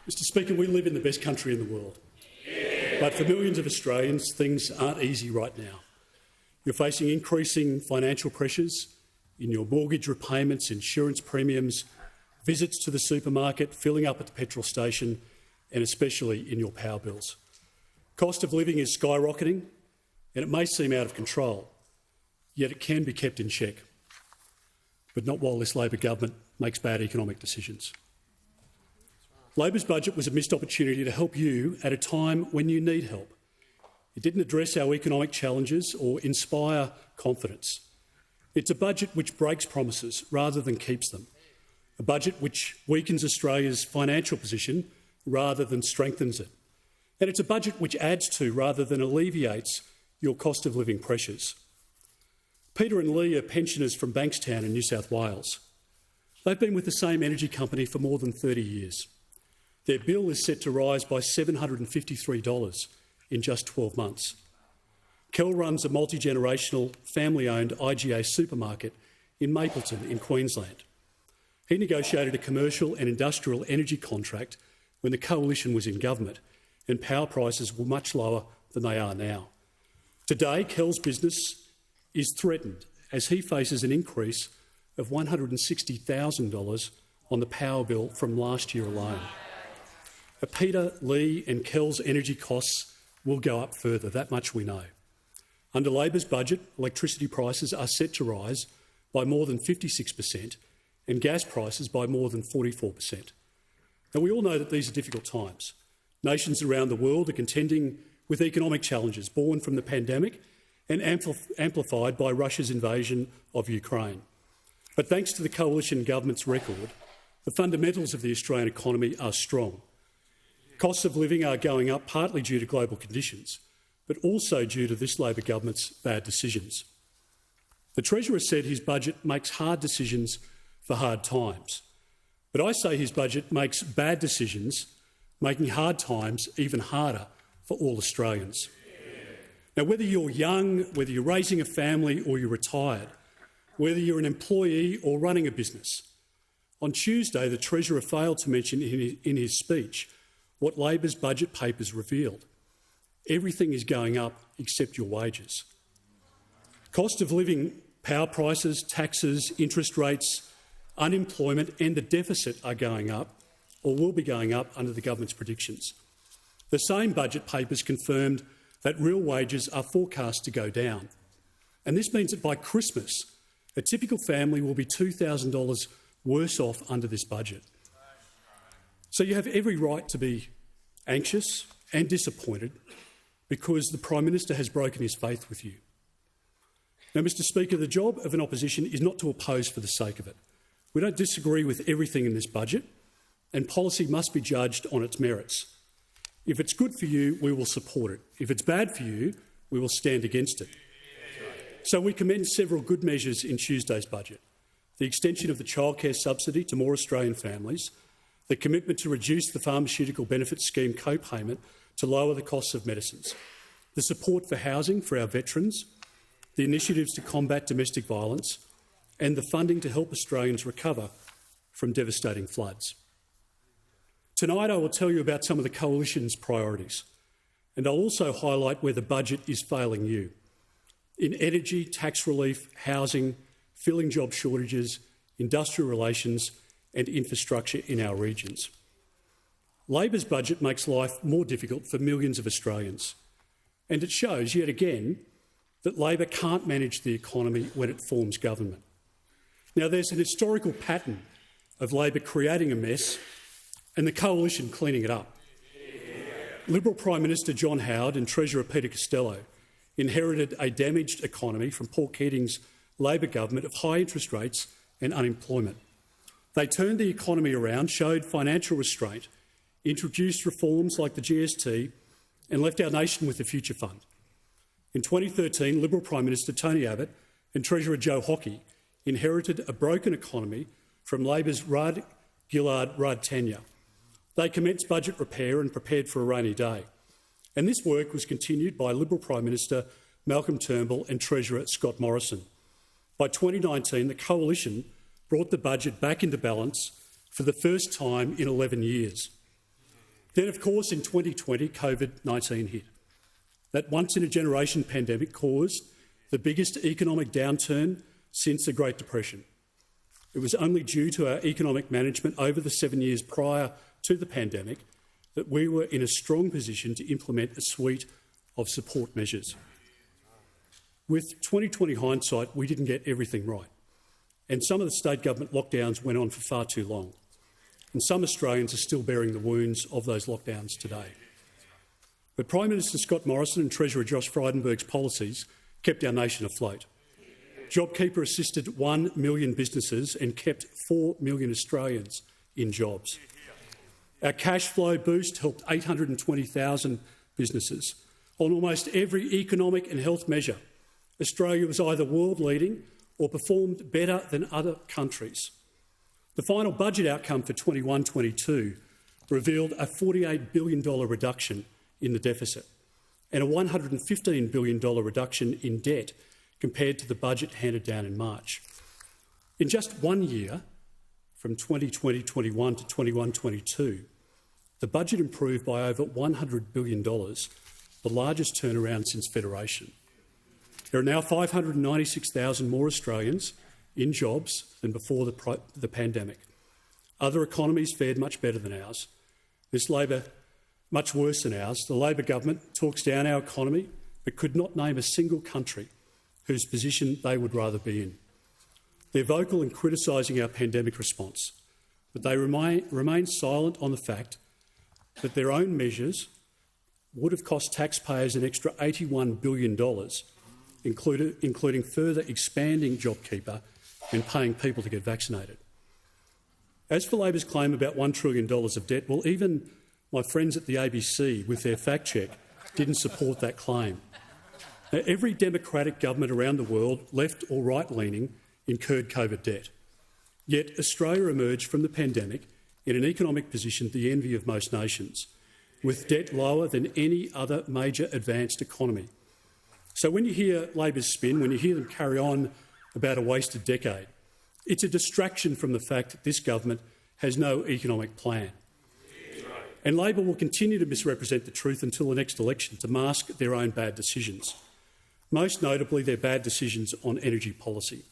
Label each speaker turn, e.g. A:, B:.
A: Mr Speaker, we live in the best country in the world. But for millions of Australians, things aren't easy right now. You're facing increasing financial pressures in your mortgage repayments, insurance premiums, visits to the supermarket, filling up at the petrol station, and especially in your power bills. Cost of living is skyrocketing, and it may seem out of control, yet it can be kept in check. But not while this Labor government makes bad economic decisions. Labor's budget was a missed opportunity to help you at a time when you need help. It didn't address our economic challenges or inspire confidence. It's a budget which breaks promises rather than keeps them, a budget which weakens Australia's financial position rather than strengthens it. And it's a budget which adds to rather than alleviates your cost of living pressures. Peter and Lee are pensioners from Bankstown in New South Wales. They've been with the same energy company for more than 30 years. Their bill is set to rise by $753 in just 12 months. Kel runs a multi-generational, family-owned IGA supermarket in Mapleton in Queensland. He negotiated a commercial and industrial energy contract when the Coalition was in government and power prices were much lower than they are now. Today, Kel's business is threatened as he faces an increase of $160,000 on the power bill from last year alone. Peter, Lee and Kel's energy costs will go up further, that much we know. Under Labor's budget, electricity prices are set to rise by more than 56% and gas prices by more than 44%. Now, we all know that these are difficult times. Nations around the world are contending with economic challenges born from the pandemic and amplified by Russia's invasion of Ukraine. But thanks to the Coalition government's record, the fundamentals of the Australian economy are strong. Costs of living are going up partly due to global conditions, but also due to this Labor government's bad decisions. The Treasurer said his budget makes hard decisions for hard times, but I say his budget makes bad decisions, making hard times even harder for all Australians. Now, whether you're young, whether you're raising a family or you're retired, whether you're an employee or running a business, on Tuesday the Treasurer failed to mention in his speech what Labor's budget papers revealed. Everything is going up except your wages. Cost of living, power prices, taxes, interest rates, unemployment and the deficit are going up or will be going up under the government's predictions. The same budget papers confirmed that real wages are forecast to go down. And this means that by Christmas, a typical family will be $2,000 worse off under this budget. So you have every right to be anxious and disappointed because the Prime Minister has broken his faith with you. Now, Mr Speaker, the job of an opposition is not to oppose for the sake of it. We don't disagree with everything in this budget, and policy must be judged on its merits. If it's good for you, we will support it. If it's bad for you, we will stand against it. So we commend several good measures in Tuesday's budget: the extension of the childcare subsidy to more Australian families, the commitment to reduce the pharmaceutical benefits scheme co-payment to lower the costs of medicines, the support for housing for our veterans, the initiatives to combat domestic violence, and the funding to help Australians recover from devastating floods. Tonight I will tell you about some of the Coalition's priorities, and I'll also highlight where the budget is failing you. In energy, tax relief, housing, filling job shortages, industrial relations and infrastructure in our regions. Labor's budget makes life more difficult for millions of Australians, and it shows yet again that Labor can't manage the economy when it forms government. Now, there's an historical pattern of Labor creating a mess and the Coalition cleaning it up. Liberal Prime Minister John Howard and Treasurer Peter Costello inherited a damaged economy from Paul Keating's Labor government of high interest rates and unemployment. They turned the economy around, showed financial restraint, introduced reforms like the GST and left our nation with the Future Fund. In 2013, Liberal Prime Minister Tony Abbott and Treasurer Joe Hockey inherited a broken economy from Labor's Rudd-Gillard-Rudd tenure. They commenced budget repair and prepared for a rainy day. And this work was continued by Liberal Prime Minister Malcolm Turnbull and Treasurer Scott Morrison. By 2019, the Coalition brought the budget back into balance for the first time in 11 years. Then, of course, in 2020, COVID-19 hit. That once-in-a-generation pandemic caused the biggest economic downturn since the Great Depression. It was only due to our economic management over the 7 years prior to the pandemic that we were in a strong position to implement a suite of support measures. With 2020 hindsight, we didn't get everything right, and some of the state government lockdowns went on for far too long, and some Australians are still bearing the wounds of those lockdowns today. But Prime Minister Scott Morrison and Treasurer Josh Frydenberg's policies kept our nation afloat. JobKeeper assisted 1 million businesses and kept 4 million Australians in jobs. Our cash flow boost helped 820,000 businesses. On almost every economic and health measure, Australia was either world-leading or performed better than other countries. The final budget outcome for 21-22 revealed a $48 billion reduction in the deficit and a $115 billion reduction in debt compared to the budget handed down in March. In just 1 year, from 2020-21 to 21-22, the budget improved by over $100 billion, the largest turnaround since Federation. There are now 596,000 more Australians in jobs than before the pandemic. Other economies fared much better than ours. This Labor, much worse than ours. The Labor government talks down our economy but could not name a single country whose position they would rather be in. They're vocal in criticising our pandemic response, but they remain silent on the fact that their own measures would have cost taxpayers an extra $81 billion, including further expanding JobKeeper and paying people to get vaccinated. As for Labor's claim about $1 trillion of debt, well, even my friends at the ABC, with their fact check, didn't support that claim. Now, every democratic government around the world, left or right-leaning, incurred COVID debt. Yet Australia emerged from the pandemic in an economic position the envy of most nations, with debt lower than any other major advanced economy. So when you hear Labor's spin, when you hear them carry on about a wasted decade, it's a distraction from the fact that this government has no economic plan. And Labor will continue to misrepresent the truth until the next election to mask their own bad decisions, most notably their bad decisions on energy policy.